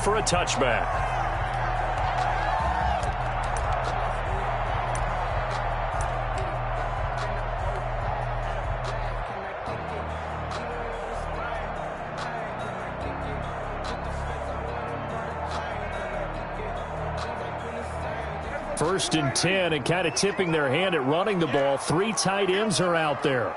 for a touchback. First and 10, and kind of tipping their hand at running the ball. 3 tight ends are out there.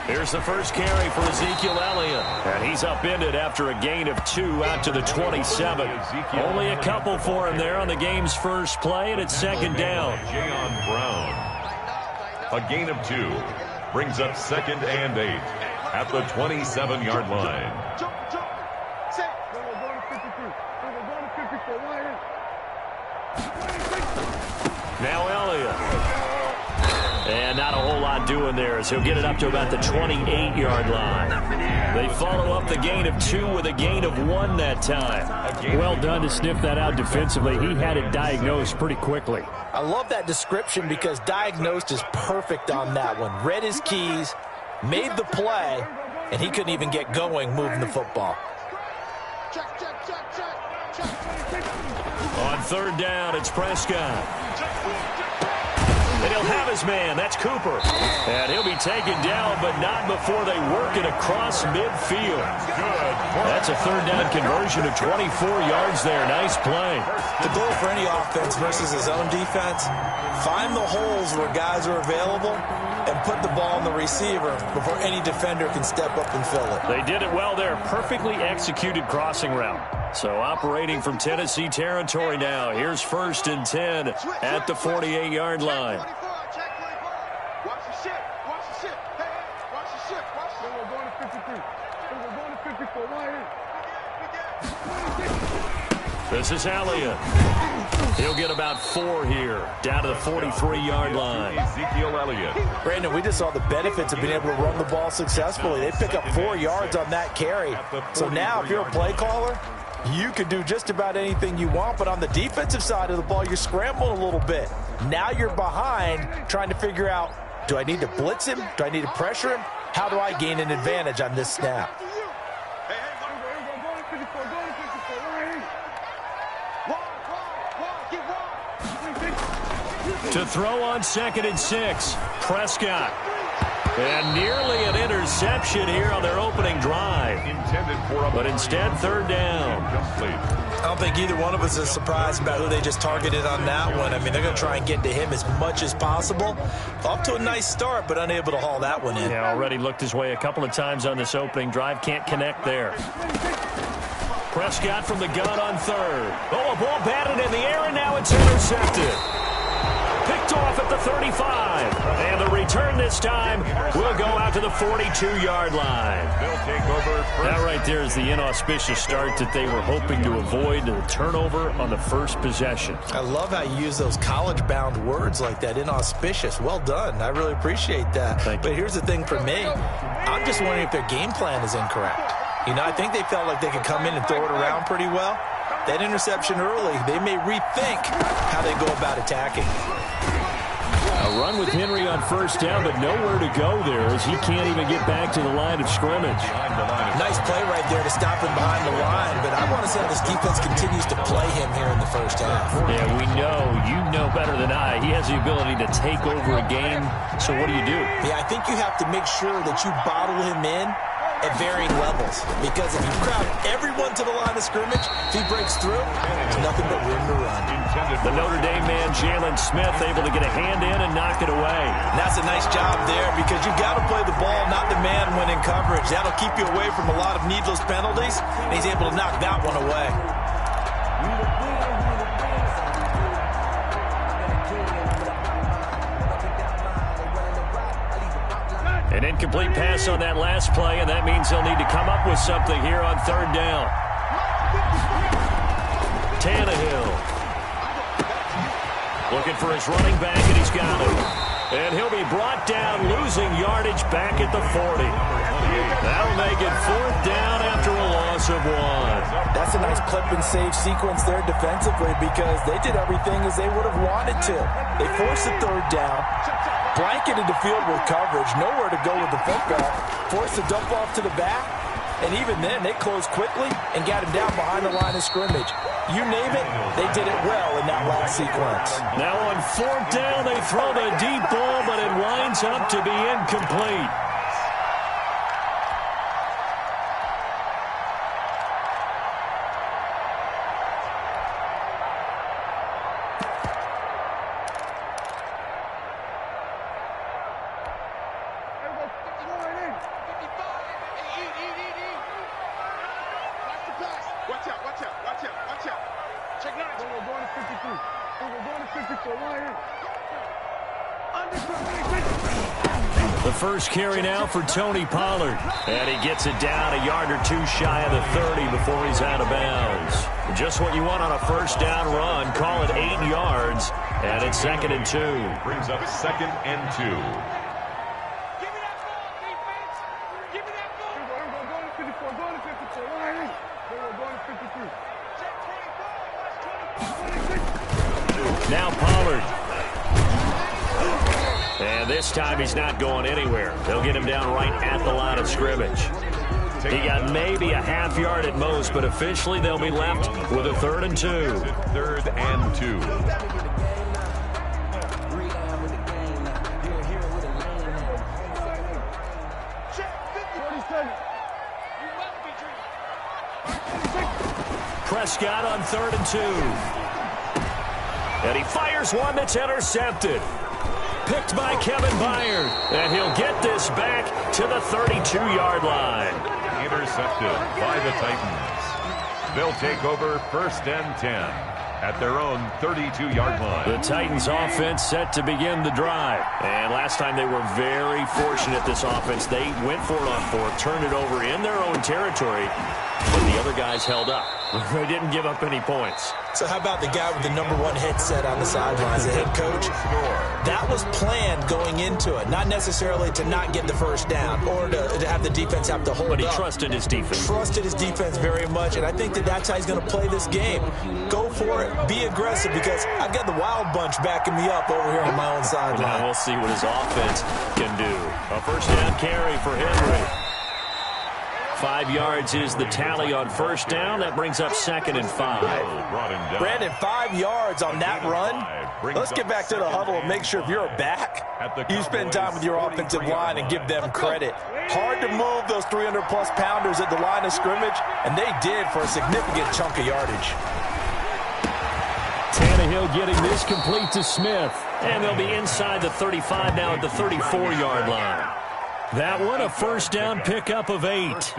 Here's the first carry for Ezekiel Elliott. And he's upended after a gain of 2 out to the 27. Only a couple for him there on the game's first play, and it's second down. Jayon Brown. A gain of 2 brings up 2nd and 8 at the 27-yard line. Now Elliott. And not a whole lot doing there as he'll get it up to about the 28-yard line. They follow up the gain of 2 with a gain of 1 that time. Well done to sniff that out defensively. He had it diagnosed pretty quickly. I love that description because diagnosed is perfect on that one. Read his keys, made the play, and he couldn't even get going moving the football. On third down, it's Prescott. And he'll have his man. That's Cooper. And he'll be taken down, but not before they work it across midfield. Good. That's a third down conversion of 24 yards there. Nice play. The goal for any offense versus his own defense, find the holes where guys are available and put the ball on the receiver before any defender can step up and fill it. They did it well there. Perfectly executed crossing route. So operating from Tennessee territory now. Here's first and 10 at the 48-yard line. This is Elliott. He'll get about 4 here, down to the 43-yard line. Ezekiel Elliott. Brandon, we just saw the benefits of being able to run the ball successfully. They pick up 4 yards on that carry. So now, if you're a play caller, you can do just about anything you want, but on the defensive side of the ball, you're scrambling a little bit. Now you're behind, trying to figure out, do I need to blitz him? Do I need to pressure him? How do I gain an advantage on this snap? To throw on 2nd and 6, Prescott. And nearly an interception here on their opening drive. But instead, third down. I don't think either one of us is surprised about who they just targeted on that one. I mean, they're going to try and get to him as much as possible. Off to a nice start, but unable to haul that one in. Yeah, already looked his way a couple of times on this opening drive. Can't connect there. Prescott from the gun on third. Oh, a ball batted in the air, and now it's intercepted. Picked off at the 35. And the return this time will go out to the 42-yard line. They'll take over. That right there is the inauspicious start that they were hoping to avoid, the turnover on the first possession. I love how you use those college-bound words like that, inauspicious. Well done. I really appreciate that. But here's the thing for me. I'm just wondering if their game plan is incorrect. You know, I think they felt like they could come in and throw it around pretty well. That interception early, they may rethink how they go about attacking. A run with Henry on first down, but nowhere to go there as he can't even get back to the line of scrimmage. Nice play right there to stop him behind the line, but I want to say this defense continues to play him here in the first half. Yeah, we know. You know better than I. He has the ability to take over a game, so what do you do? Yeah, I think you have to make sure that you bottle him in at varying levels, because if you crowd everyone to the line of scrimmage, if he breaks through, there's nothing but room to run. The Notre Dame man, Jalen Smith, able to get a hand in and knock it away. And that's a nice job there, because you've got to play the ball, not the man when in coverage. That'll keep you away from a lot of needless penalties, and he's able to knock that one away. An incomplete pass on that last play, and that means they'll need to come up with something here on third down. Tannehill looking for his running back, and he's got him. And he'll be brought down, losing yardage back at the 40. That'll make it 4th down after a loss of 1. That's a nice clip and save sequence there defensively because they did everything as they would have wanted to. They forced the 3rd down, blanketed the field with coverage, nowhere to go with the football, forced the dump off to the back, and even then they closed quickly and got him down behind the line of scrimmage. You name it, they did it well in that last sequence. Now on 4th down, they throw the deep ball, but it winds up to be incomplete. The first carry now for Tony Pollard. And he gets it down a yard or 2 shy of the 30 before he's out of bounds. Just what you want on a 1st down run. Call it 8 yards. And it's 2nd and 2. Brings up 2nd and 2. Give me that ball, defense. Give me that ball. Go to 54. Go to 54. Go to 53. Check 24. Now Pollard. And this time he's not going anywhere. They'll get him down right at the line of scrimmage. He got maybe a half yard at most, but officially they'll be left with a 3rd and 2. 3rd and 2. Prescott on 3rd and 2. And he fires one that's intercepted. Picked by Kevin Byard. And he'll get this back to the 32-yard line. Intercepted by the Titans. They'll take over 1st and 10 at their own 32-yard line. The Titans offense set to begin the drive. And last time they were very fortunate, this offense. They went for it on 4th, turned it over in their own territory, but the other guys held up. They didn't give up any points. So how about the guy with the #1 headset on the sidelines, the head coach? That was planned going into it, not necessarily to not get the 1st down or to have the defense have to hold up. But he trusted his defense. Trusted his defense very much, and I think that's how he's going to play this game. Go for it. Be aggressive because I've got the Wild Bunch backing me up over here on my own sideline. Now we'll see what his offense can do. A 1st down carry for Henry. 5 yards is the tally on 1st down. That brings up 2nd and 5. Brandon, 5 yards on that run. Let's get back to the huddle and make sure if you're a back, you spend time with your offensive line and give them credit. Hard to move those 300-plus pounders at the line of scrimmage, and they did for a significant chunk of yardage. Tannehill getting this complete to Smith. And they'll be inside the 35 now at the 34-yard line. That one, a 1st down pickup of 8.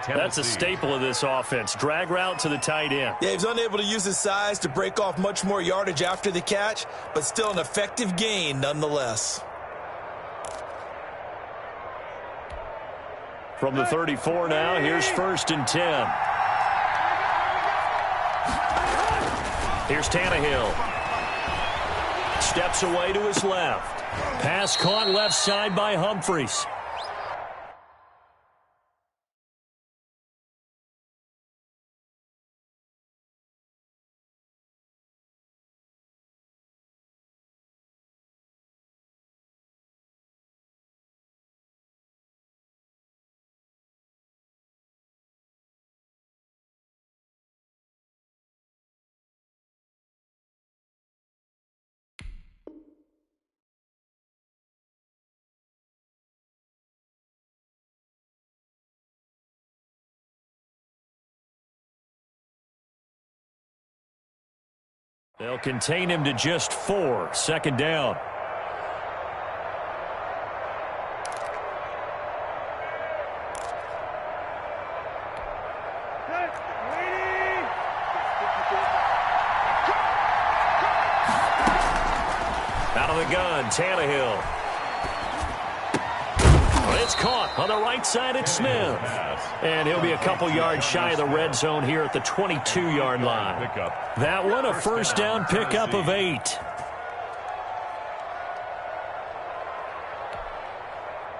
That's a staple of this offense. Drag route to the tight end. Yeah, he's unable to use his size to break off much more yardage after the catch, but still an effective gain nonetheless. From the 34 now, here's 1st and 10. Here's Tannehill. Steps away to his left. Pass caught left side by Humphries. They'll contain him to just 4. 2nd down. Out of the gun, Tannehill. It's caught on the right side at Smith. And he'll be a couple yards shy of the red zone here at the 22-yard line. That one, a 1st down pickup of 8.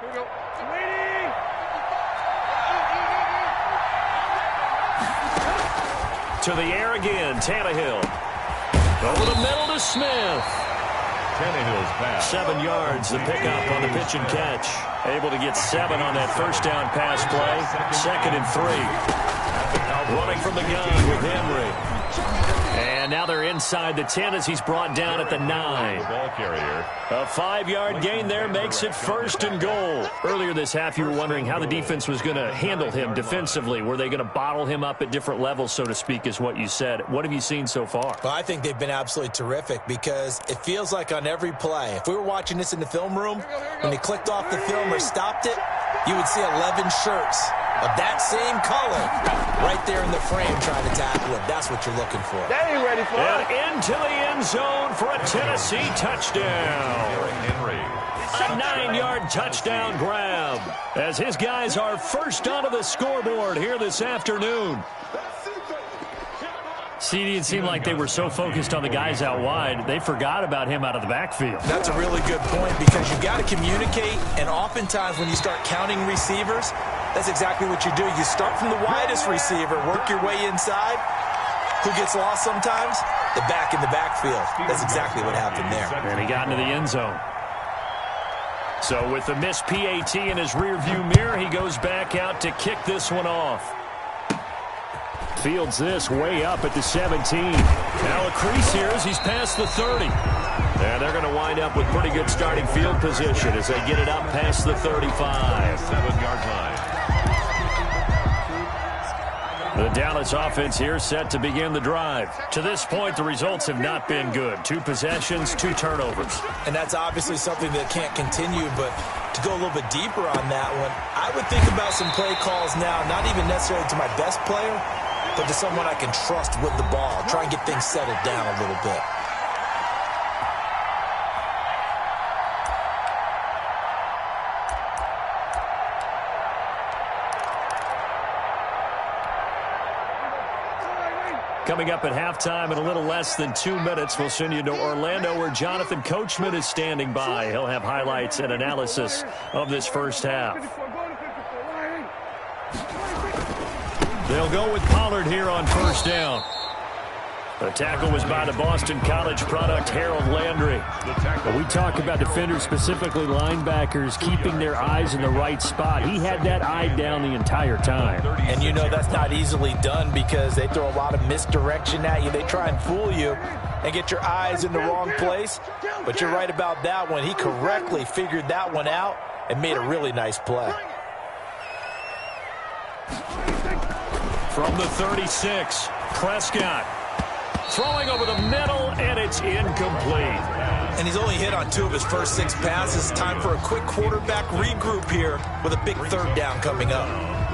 Here we go. Waiting. To the air again, Tannehill. Over the middle to Smith. Tannehill's pass. 7 yards, the pickup on the pitch and catch. Able to get 7 on that first down pass play. 2nd and 3. Running from the gun with Henry. And now they're inside the 10 as he's brought down at the 9. The ball carrier. A 5-yard gain there makes it 1st and goal. Earlier this half, you were wondering how the defense was going to handle him defensively. Were they going to bottle him up at different levels, so to speak, is what you said. What have you seen so far? Well, I think they've been absolutely terrific because it feels like on every play, if we were watching this in the film room, when they clicked off the film or stopped it, you would see 11 shirts of that same color right there in the frame trying to tackle it. That's what you're looking for. They ain't ready for And it. into the end zone for a Tennessee touchdown. Henry. A 9-yard touchdown grab as his guys are first onto the scoreboard here this afternoon. CD, it seemed like they were so focused on the guys out wide, they forgot about him out of the backfield. That's a really good point because you've got to communicate, and oftentimes when you start counting receivers, that's exactly what you do. You start from the widest receiver, work your way inside. Who gets lost sometimes? The back in the backfield. That's exactly what happened there. And he got into the end zone. So with the missed PAT in his rearview mirror, he goes back out to kick this one off. Fields this way up at the 17. Now a crease here as he's past the 30. And they're going to wind up with pretty good starting field position as they get it up past the 35. 7-yard line. The Dallas offense here set to begin the drive. To this point, the results have not been good. 2 possessions, 2 turnovers. And that's obviously something that can't continue, but to go a little bit deeper on that one, I would think about some play calls now, not even necessarily to my best player, but to someone I can trust with the ball. Try and get things settled down a little bit. Coming up at halftime in a little less than 2 minutes, we'll send you to Orlando where Jonathan Coachman is standing by. He'll have highlights and analysis of this first half. They'll go with Pollard here on first down. The tackle was by the Boston College product, Harold Landry. When we talk about defenders, specifically linebackers, keeping their eyes in the right spot, he had that eye down the entire time. And you know that's not easily done because they throw a lot of misdirection at you. They try and fool you and get your eyes in the wrong place. But you're right about that one. He correctly figured that one out and made a really nice play. From the 36, Prescott. Throwing over the middle, and it's incomplete. And he's only hit on 2 of his first 6 passes. Time for a quick quarterback regroup here with a big 3rd down coming up.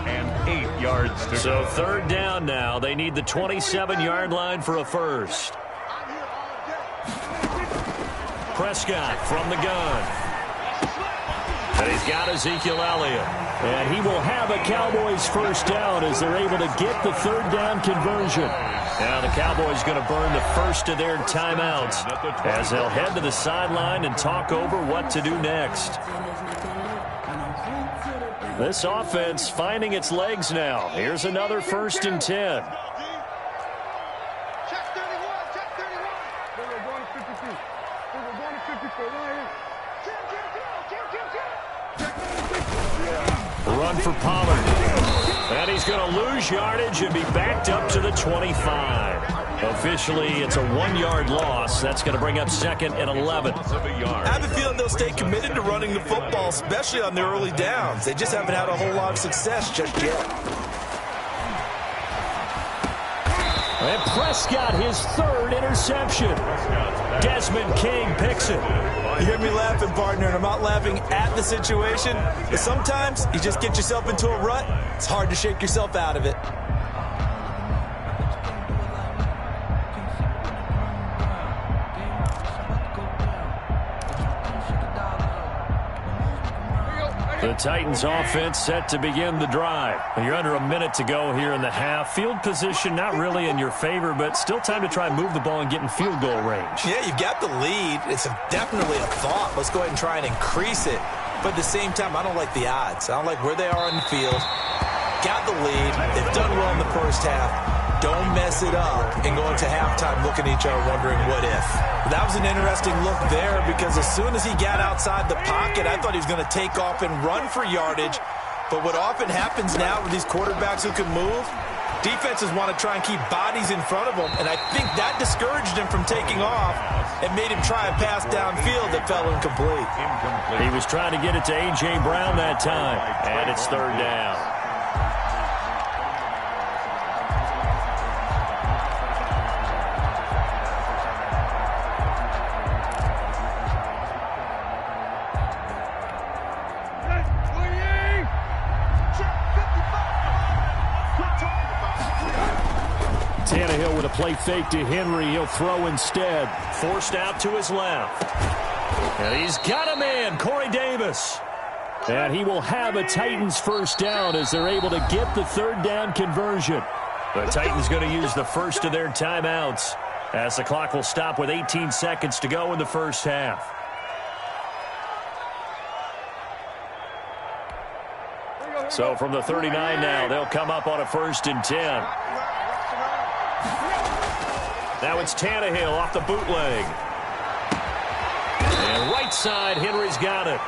And 8 yards to So go. 3rd down now. They need the 27-yard line for a first. Prescott from the gun. And he's got Ezekiel Elliott. And he will have a Cowboys first down as they're able to get the 3rd down conversion. Now the Cowboys going to burn the first of their timeouts as they'll head to the sideline and talk over what to do next. This offense finding its legs now. Here's another 1st and 10. Check 31, check 31. We're going to 52. We're going to 54. Run for Pollard. And he's going to lose yardage and be backed up to the 25. Officially, it's a 1-yard loss. That's going to bring up 2nd and 11. I have a feeling they'll stay committed to running the football, especially on the early downs. They just haven't had a whole lot of success just yet. And Prescott, his 3rd interception. Desmond King picks it. You hear me laughing, partner, and I'm not laughing at the situation, but sometimes you just get yourself into a rut. It's hard to shake yourself out of it. The Titans offense set to begin the drive. You're under a minute to go here in the half. Field position not really in your favor, but still time to try and move the ball and get in field goal range. Yeah, you've got the lead. It's definitely a thought. Let's go ahead and try and increase it. But at the same time, I don't like the odds. I don't like where they are on the field. Got the lead. They've done well in the first half. Don't mess it up and go into halftime looking at each other wondering what if. That was an interesting look there because as soon as he got outside the pocket, I thought he was going to take off and run for yardage. But what often happens now with these quarterbacks who can move, defenses want to try and keep bodies in front of them, and I think that discouraged him from taking off and made him try a pass downfield that fell incomplete. He was trying to get it to A.J. Brown that time, and it's third down. Tannehill with a play fake to Henry. He'll throw instead. Forced out to his left. And he's got a man, Corey Davis. And he will have a Titans first down as they're able to get the third down conversion. The Titans going to use the first of their timeouts as the clock will stop with 18 seconds to go in the first half. So from the 39 now, they'll come up on a 1st and 10. Now it's Tannehill off the bootleg. And right side, Henry's got it.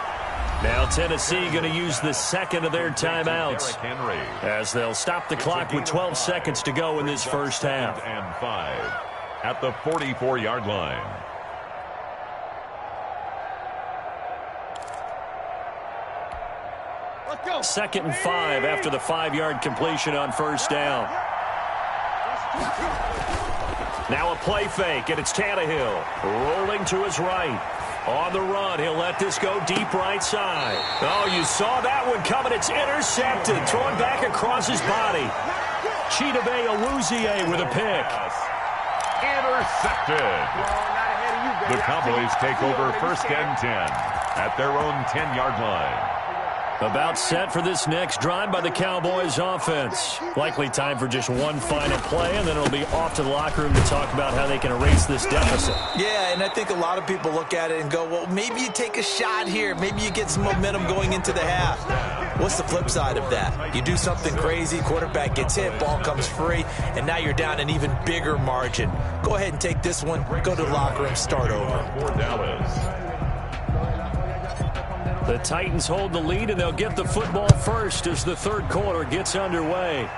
Now Tennessee going to use the second of their timeouts as they'll stop the clock with 12 seconds to go in this first half. And 5 at the 44-yard line. Let's go. 2nd and 5 after the 5-yard completion on first down. Now a play fake, and it's Tannehill rolling to his right. On the run, he'll let this go deep right side. Oh, you saw that one coming. It's intercepted. Thrown back across his body. Chidobe Awuzie with a pick. Intercepted. The Cowboys take over 1st and 10 at their own 10-yard line. About set for this next drive by the Cowboys offense. Likely time for just one final play, and then it'll be off to the locker room to talk about how they can erase this deficit. Yeah, and I think a lot of people look at it and go, well, maybe you take a shot here. Maybe you get some momentum going into the half. What's the flip side of that? You do something crazy, quarterback gets hit, ball comes free, and now you're down an even bigger margin. Go ahead and take this one, go to the locker room, start over. For Dallas. The Titans hold the lead, and they'll get the football first as the third quarter gets underway.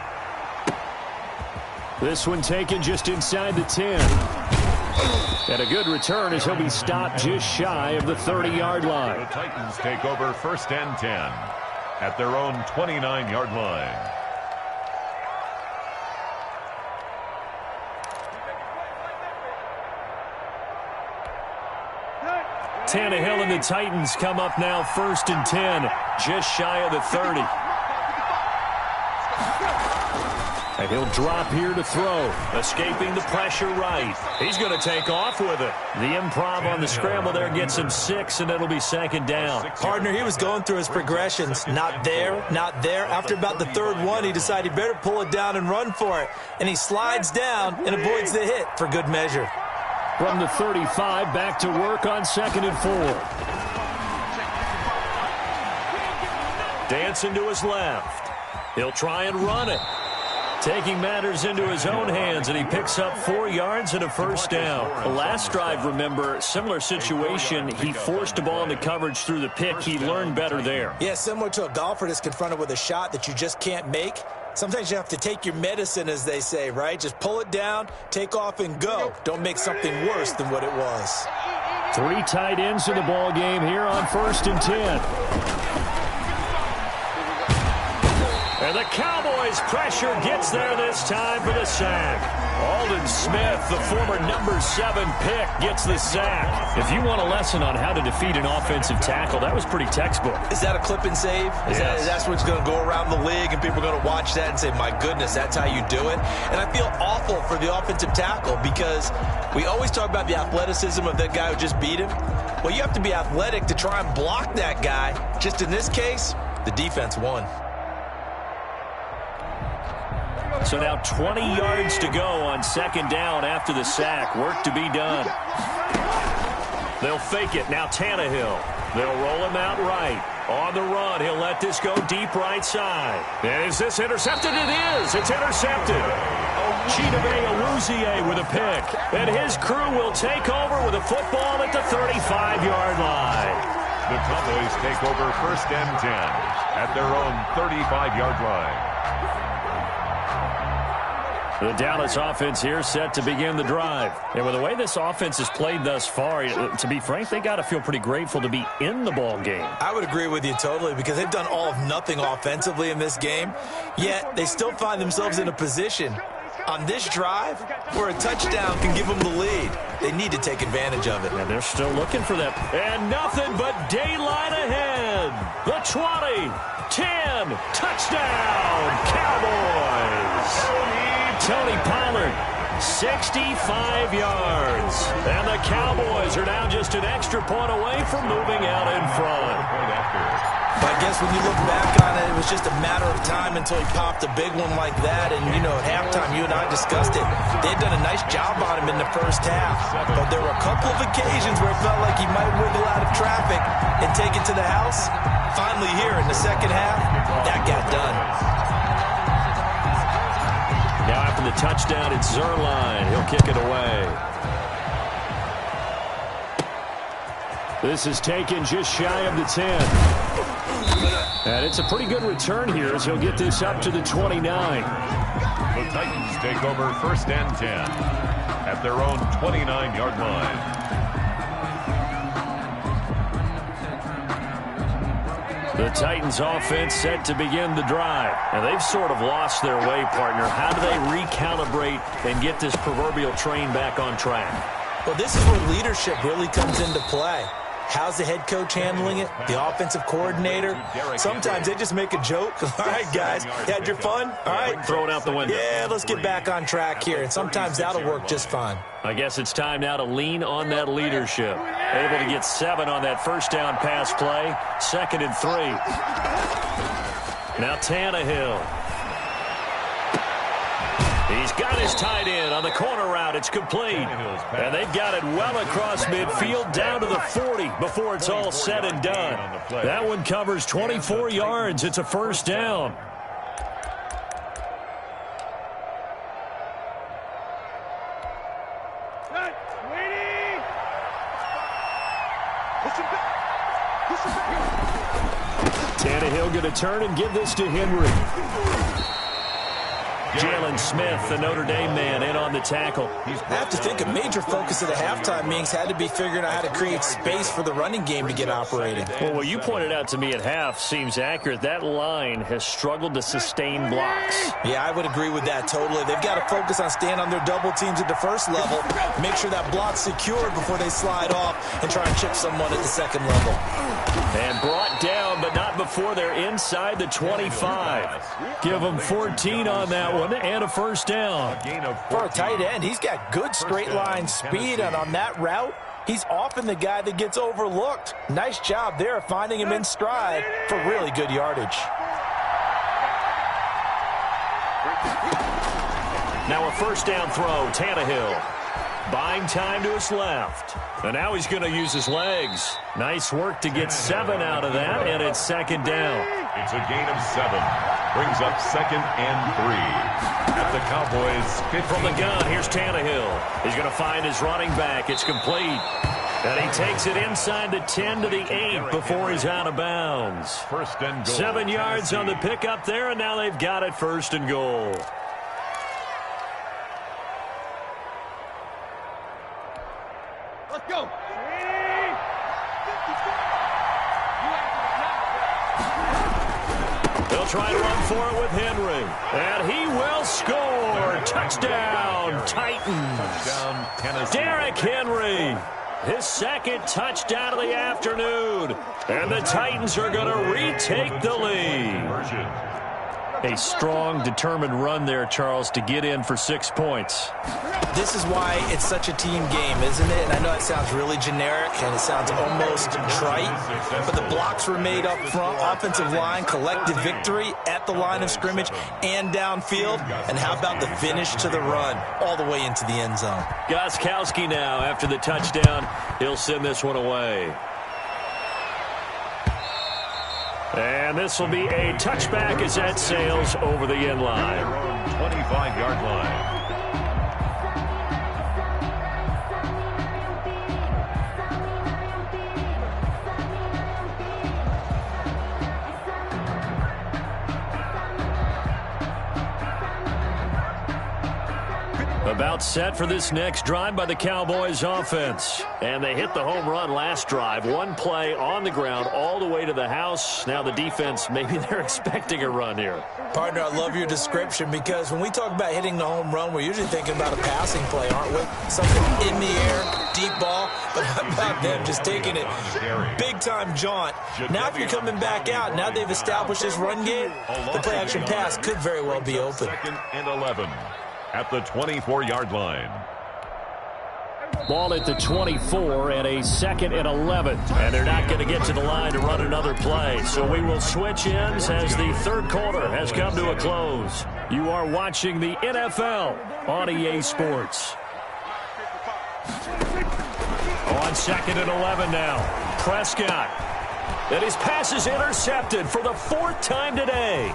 This one taken just inside the 10. And a good return as he'll be stopped just shy of the 30-yard line. The Titans take over 1st and 10 at their own 29-yard line. Tannehill and the Titans come up now 1st and 10, just shy of the 30. And he'll drop here to throw, escaping the pressure right. He's going to take off with it. The improv on the scramble there gets him 6, and it'll be 2nd down. Partner, he was going through his progressions. Not there, not there. After about the 3rd one, he decided he better pull it down and run for it. And he slides down and avoids the hit for good measure. From the 35, back to work on 2nd and 4. Dancing to his left. He'll try and run it. Taking matters into his own hands, and he picks up 4 yards and a first down. The last drive, remember, similar situation. He forced the ball into coverage through the pick. He learned better there. Yeah, similar to a golfer that's confronted with a shot that you just can't make. Sometimes you have to take your medicine, as they say, right? Just pull it down, take off, and go. Don't make something worse than what it was. 3 tight ends in the ball game here on 1st and 10. And the Cowboys' pressure gets there this time for the sack. Aldon Smith, the former number 7 pick, gets the sack. If you want a lesson on how to defeat an offensive tackle, that was pretty textbook. Is that a clip and save? Yes. That's what's going to go around the league, and people are going to watch that and say, my goodness, that's how you do it? And I feel awful for the offensive tackle because we always talk about the athleticism of that guy who just beat him. Well, you have to be athletic to try and block that guy. Just in this case, the defense won. So now 20 yards to go on 2nd down after the sack. Work to be done. They'll fake it. Now Tannehill. They'll roll him out right. On the run, he'll let this go deep right side. Is this intercepted? It is. It's intercepted. Chidobe Awuzie with a pick. And his crew will take over with a football at the 35-yard line. The Cowboys take over 1st and 10 at their own 35-yard line. The Dallas offense here set to begin the drive. And with the way this offense has played thus far, to be frank, they got to feel pretty grateful to be in the ball game. I would agree with you totally because they've done all of nothing offensively in this game, yet they still find themselves in a position on this drive where a touchdown can give them the lead. They need to take advantage of it. And they're still looking for that. And nothing but daylight ahead. The 20, 10, touchdown, Cowboys. Tony Pollard, 65 yards. And the Cowboys are now just an extra point away from moving out in front. But I guess when you look back on it, it was just a matter of time until he popped a big one like that. And, you know, at halftime, you and I discussed it. They had done a nice job on him in the first half. But there were a couple of occasions where it felt like he might wiggle out of traffic and take it to the house. Finally here in the second half, that got done. Now after the touchdown, it's Zuerlein. He'll kick it away. This is taken just shy of the 10. And it's a pretty good return here as he'll get this up to the 29. The Titans take over 1st and 10 at their own 29-yard line. The Titans offense set to begin the drive. And they've sort of lost their way, partner. How do they recalibrate and get this proverbial train back on track? Well, this is where leadership really comes into play. How's the head coach handling it? The offensive coordinator? Sometimes they just make a joke. All right, guys, you had your fun? All right. Throw it out the window. Yeah, let's get back on track here. And sometimes that'll work just fine. I guess it's time now to lean on that leadership. Able to get 7 on that first down pass play. 2nd and 3. Now Tannehill. He's got his tight end on the corner route. It's complete. And they've got it well across midfield down to the 40 before it's all said and done. That one covers 24 yards. It's a first down. Tannehill going to turn and give this to Henry. Jalen Smith, the Notre Dame man, in on the tackle. I have to think a major focus of the halftime meetings had to be figuring out how to create space for the running game to get operating. Well, what you pointed out to me at half seems accurate. That line has struggled to sustain blocks. Yeah, I would agree with that totally. They've got to focus on staying on their double teams at the first level, make sure that block's secured before they slide off and try and chip someone at the second level. And brought down, but not before they're inside the 25. Give them 14 on that one and a first down. For a tight end, he's got good straight line speed, and on that route, he's often the guy that gets overlooked. Nice job there finding him in stride for really good yardage. Now a first down throw, Tannehill. Buying time to his left. And now he's going to use his legs. Nice work to get 7 out of that, and it's 2nd down. It's a gain of 7. Brings up 2nd and 3. At the Cowboys 15. From the gun, here's Tannehill. He's going to find his running back. It's complete. And he takes it inside the 10 to the 8 before he's out of bounds. 1st and goal. 7 yards on the pickup there, and now they've got it 1st and goal. Let's go. They'll try to run for it with Henry. And he will score. Touchdown, Titans. Touchdown, Tennessee. Derrick Henry. His 2nd touchdown of the afternoon. And the Titans are going to retake the lead. A strong, determined run there, Charles, to get in for 6 points. This is why it's such a team game, isn't it? And I know it sounds really generic and it sounds almost trite, but the blocks were made up front, offensive line, collective victory at the line of scrimmage and downfield. And how about the finish to the run all the way into the end zone? Gostkowski now after the touchdown. He'll send this one away. And this will be a touchback as that sails over the end line. 25-yard line. About set for this next drive by the Cowboys offense. And they hit the home run last drive. One play on the ground all the way to the house. Now the defense, maybe they're expecting a run here. Partner, I love your description because when we talk about hitting the home run, we're usually thinking about a passing play, aren't we? Something in the air, deep ball. But how about them just taking it big-time jaunt? Now if you're coming back out, now they've established this run game, the play-action pass could very well be open. 2nd and 11. At the 24-yard line. Ball at the 24 and a 2nd and 11. And they're not going to get to the line to run another play. So we will switch ends as the third quarter has come to a close. You are watching the NFL on EA Sports. On 2nd and 11 now. Prescott. And his pass is intercepted for the 4th time today.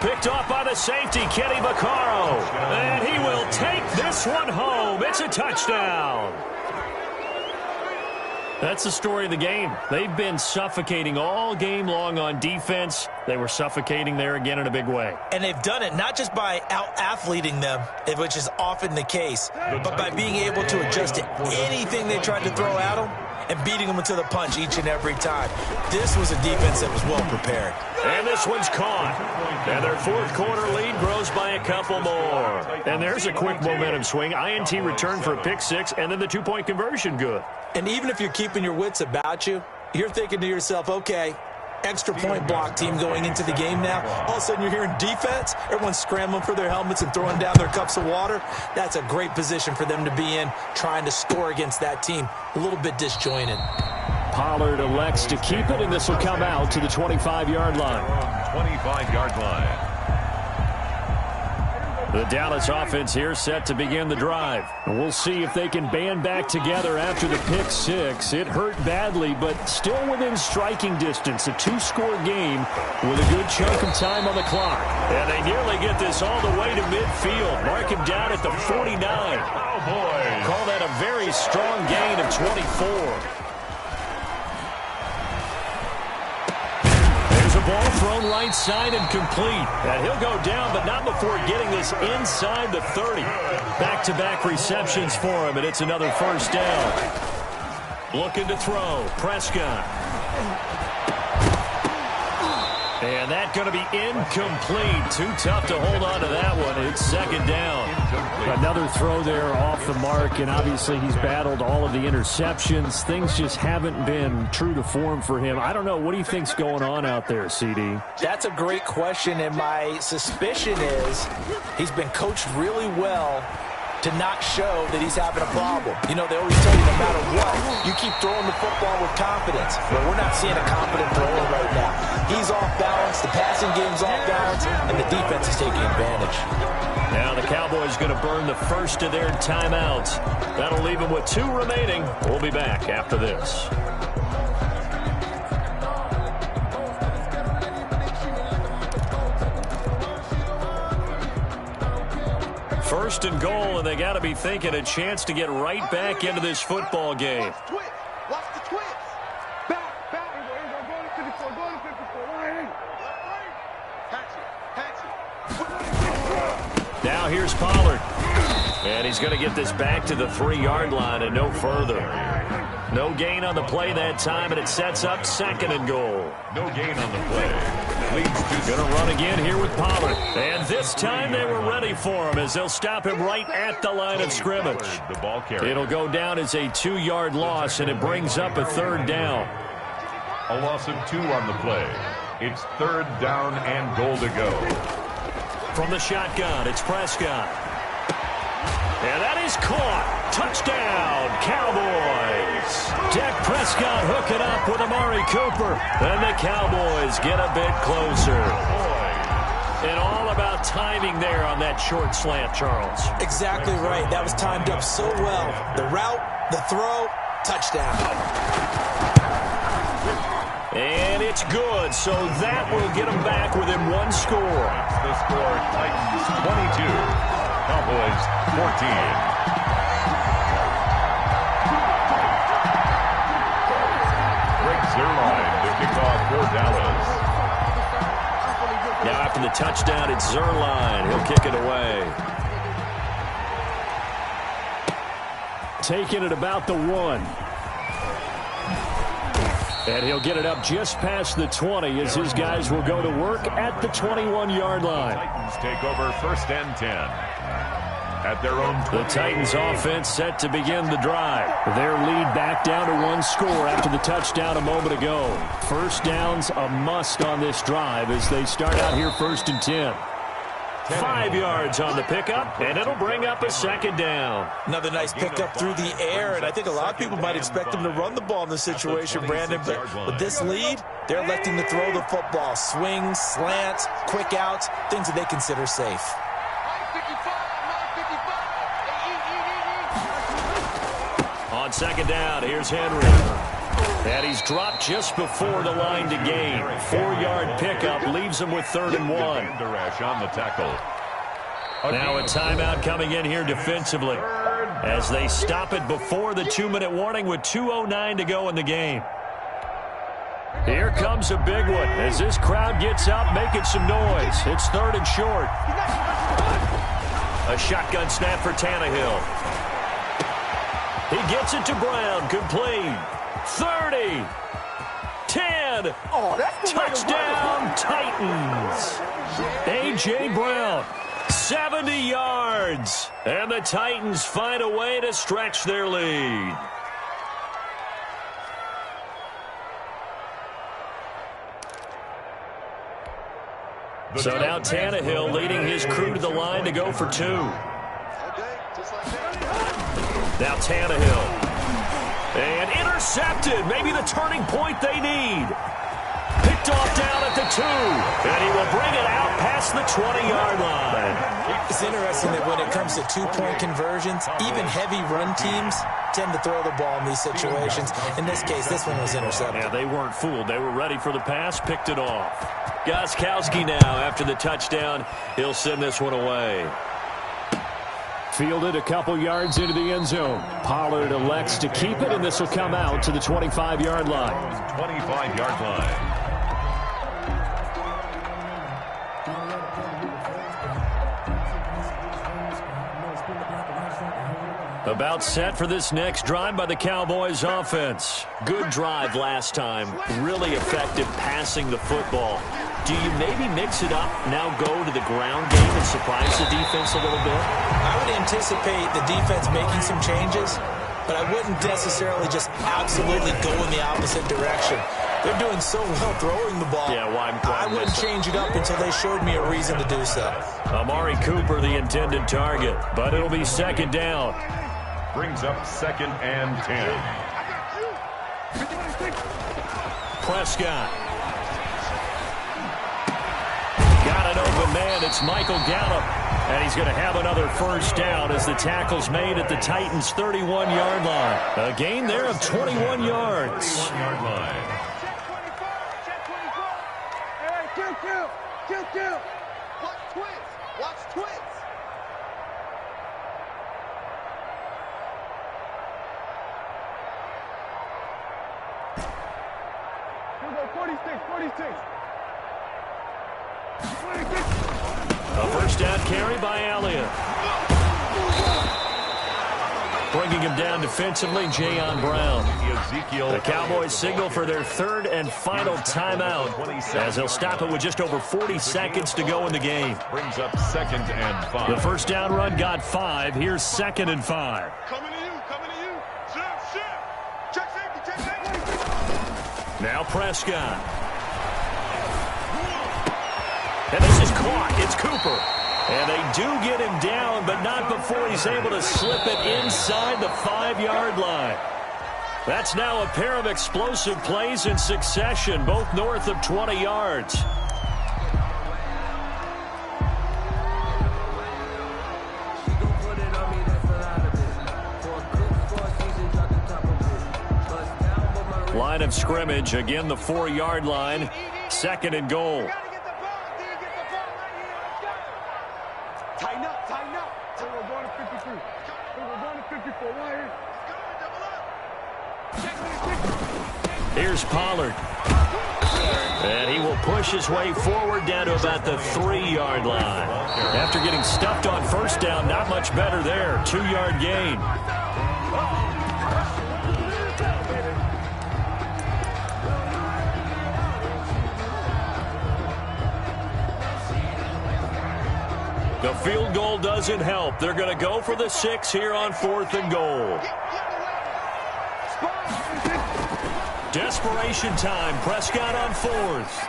Picked off by the safety, Kenny Vaccaro. And he will take this one home. It's a touchdown. That's the story of the game. They've been suffocating all game long on defense. They were suffocating there again in a big way. And they've done it not just by out-athleting them, which is often the case, but by being able to adjust to anything they tried to throw at them and beating them into the punch each and every time. This was a defense that was well prepared. And this one's caught. And their fourth quarter lead grows by a couple more. And there's a quick momentum swing. INT return for a pick six, and then the two-point conversion good. And even if you're keeping your wits about you, you're thinking to yourself, okay, extra point block team going into the game now. All of a sudden you're hearing defense. Everyone's scrambling for their helmets and throwing down their cups of water. That's a great position for them to be in, trying to score against that team. A little bit disjointed. Pollard elects to keep it, and this will come out to the 25-yard line. 25-yard line. The Dallas offense here set to begin the drive. And we'll see if they can band back together after the pick six. It hurt badly, but still within striking distance. A two-score game with a good chunk of time on the clock. And they nearly get this all the way to midfield. Mark him down at the 49. Oh, boy. Call that a very strong gain of 24. Ball thrown right side and complete. And he'll go down, but not before getting this inside the 30. Back-to-back receptions for him, and it's another first down. Looking to throw. Prescott. And that's going to be incomplete. Too tough to hold on to that one. It's second down. Another throw there off the mark, and obviously he's battled all of the interceptions. Things just haven't been true to form for him. I don't know. What do you think's going on out there, CD? That's a great question, and my suspicion is he's been coached really well to not show that he's having a problem. You know, they always tell you no matter what, you keep throwing the football with confidence. But we're not seeing a confident thrower right now. He's off balance, the passing game's off balance, and the defense is taking advantage. Now the Cowboys going to burn the first of their timeouts. That'll leave them with 2 remaining. We'll be back after this. First and goal, and they got to be thinking a chance to get right back into this football game. Watch the twist. Back. Go to 54. Go to 54. Now here's Pollard. And he's going to get this back to the 3-yard line and no further. No gain on the play that time, and it sets up 2nd and goal. No gain on the play. Going to run again here with Pollard. And this time they were ready for him as they'll stop him right at the line of scrimmage. The ball carrier. It'll go down as a 2-yard loss, and it brings up a 3rd down. A loss of 2 on the play. It's 3rd down and goal to go. From the shotgun, it's Prescott. And that is caught. Touchdown, Cowboys. Dak Prescott hooking up with Amari Cooper. And the Cowboys get a bit closer. And all about timing there on that short slant, Charles. Exactly right. That was timed up so well. The route, the throw, touchdown. And it's good, so that will get them back within one score. That's the score, Titans 22, Cowboys 14. Greg Zuerlein to kick off for Dallas. Now after the touchdown, it's Zuerlein. He'll kick it away. Taking it about the 1. And he'll get it up just past the 20 as his guys will go to work at the 21-yard line. Titans take over 1st and 10 at their own 20. The Titans offense set to begin the drive. Their lead back down to 1 score after the touchdown a moment ago. First down's a must on this drive as they start out here 1st and 10. 5 yards on the pickup, and it'll bring up a 2nd down. Another nice pickup through the air, and I think a lot of people might expect them to run the ball in this situation, Brandon, but with this lead, they're electing to throw the football. Swings, slants, quick outs, things that they consider safe. On 2nd down, here's Henry. And he's dropped just before the line to gain. 4-yard pickup leaves him with 3rd and 1. On the tackle. Now a timeout coming in here defensively as they stop it before the 2-minute warning with 2:09 to go in the game. Here comes a big one as this crowd gets up making some noise. It's 3rd and short. A shotgun snap for Tannehill. He gets it to Brown, complete. 30, 10, touchdown Titans. A.J. Brown, 70 yards. And the Titans find a way to stretch their lead. So now Tannehill leading his crew to the line to go for 2. Now Tannehill. And intercepted. Maybe the turning point they need. Picked off down at the 2. And he will bring it out past the 20-yard line. It's interesting that when it comes to 2-point conversions, even heavy run teams tend to throw the ball in these situations. In this case, this one was intercepted. Yeah, they weren't fooled. They were ready for the pass, picked it off. Gostkowski now, after the touchdown, he'll send this one away. Fielded a couple yards into the end zone. Pollard elects to keep it, and this will come out to the 25-yard line. 25-yard line. About set for this next drive by the Cowboys offense. Good drive last time. Really effective passing the football. Do you maybe mix it up, now go to the ground game and surprise the defense a little bit? I would anticipate the defense making some changes, but I wouldn't necessarily just absolutely go in the opposite direction. They're doing so well throwing the ball. Yeah, why I wouldn't change it up until they showed me a reason to do so. Amari Cooper, the intended target, but it'll be 2nd down. Brings up 2nd and 10. Prescott. Got an open man. It's Michael Gallup. And he's going to have another first down as the tackle's made at the Titans' 31-yard line. A gain there of 21 yards. 1-yard line. Hey, kill. Watch twins. Here we go, 46. A first down carry by Elliott. Bringing him down defensively, Jayon Brown. The Cowboys signal for their 3rd and final timeout as they'll stop it with just over 40 seconds to go in the game. Brings up 2nd and 5. The first down run got 5. Here's 2nd and 5. Coming to you. Shift. Check safety. Now Prescott. And this is caught. It's Cooper. And they do get him down, but not before he's able to slip it inside the 5-yard line. That's now a pair of explosive plays in succession, both north of 20 yards. Line of scrimmage, again the 4-yard line, 2nd and goal. Tighten up, tighten up. So we're going to 53. We're going to 54. Here's Pollard. And he will push his way forward down to about the 3-yard line. After getting stuffed on first down, not much better there. 2-yard gain. The field goal doesn't help. They're going to go for the 6 here on 4th and goal. Desperation time. Prescott on 4th.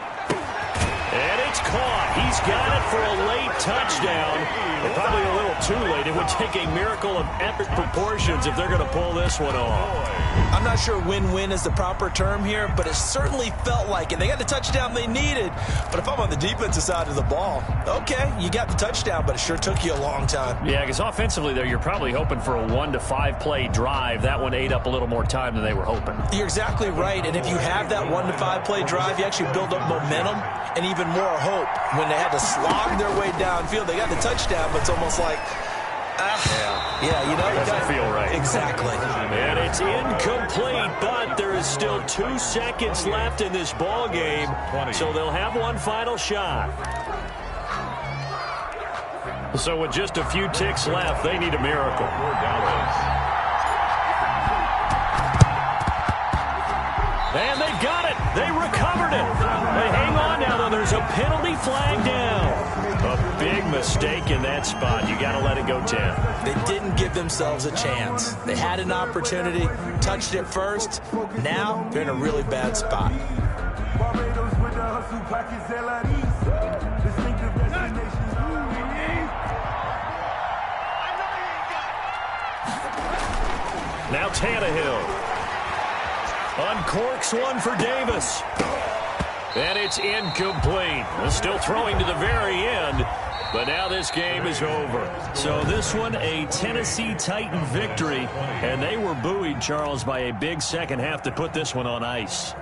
And it's caught. He's got it for a late touchdown. And probably a little too late. It would take a miracle of epic proportions if they're going to pull this one off. I'm not sure win-win is the proper term here, but it certainly felt like it. They got the touchdown they needed. But if I'm on the defensive side of the ball, okay, you got the touchdown, but it sure took you a long time. Yeah, because offensively there, you're probably hoping for a 1 to 5 play drive. That one ate up a little more time than they were hoping. You're exactly right. And if you have that 1 to 5 play drive, you actually build up momentum and even more hope. When they had to slog their way downfield, they got the touchdown, but it's almost like, yeah, you know, doesn't feel right. Exactly. And it's incomplete, but there is still 2 seconds left in this ball game, so they'll have one final shot. So with just a few ticks left, they need a miracle. And they got it. They recovered it. They hang on now, though. There's a penalty flag down. A big mistake in that spot. You got to let it go 10. They didn't give themselves a chance. They had an opportunity, touched it first. Now they're in a really bad spot. Now Tannehill uncorks one for Davis. And it's incomplete. Still throwing to the very end. But now this game is over. So this one, a Tennessee Titan victory. And they were buoyed, Charles, by a big second half to put this one on ice.